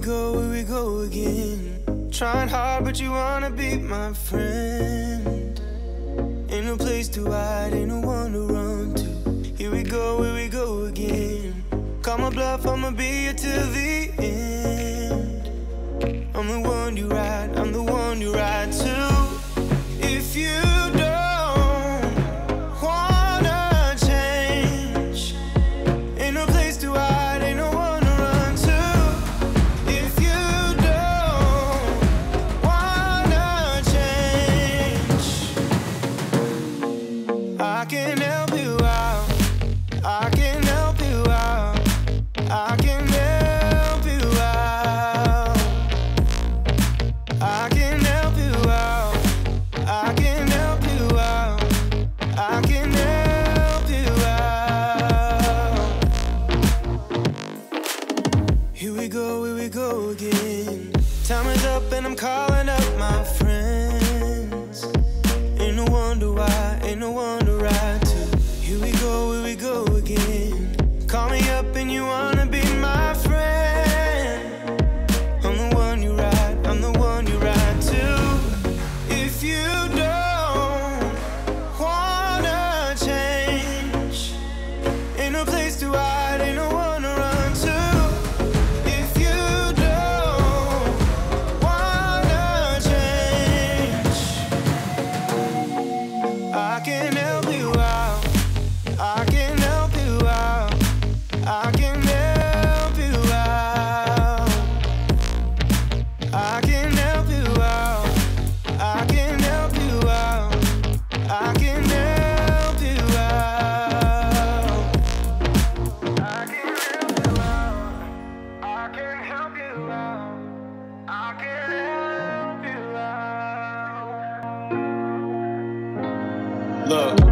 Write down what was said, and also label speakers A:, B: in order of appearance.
A: here we go again. Trying hard, but you wanna be my friend. Ain't no place to hide, ain't no one to run to. Here we go again. Call my bluff, I'ma be here till the end. I'm the one you ride, I'm the one you ride to. If you don't wanna change, ain't no place to hide, ain't no one to run to. If you don't wanna change, I can help you out, I can help you out, I can help you out, I can help you out, I can help you out, I can help you out. Here we go again. Time is up and I'm calling up my friends. Ain't no wonder why, ain't no one to ride to. Here we go again. Call me up and you wanna be my friend. I'm the one you ride, I'm the one you ride to. If you don't wanna change, ain't no place to hide, ain't no one to run to. If you don't wanna change, I can help you out, I can help you out, I can help you out, I can help you out, I can help you out, I can help you out, I can help you out, I can help you out, I can help you out. Look.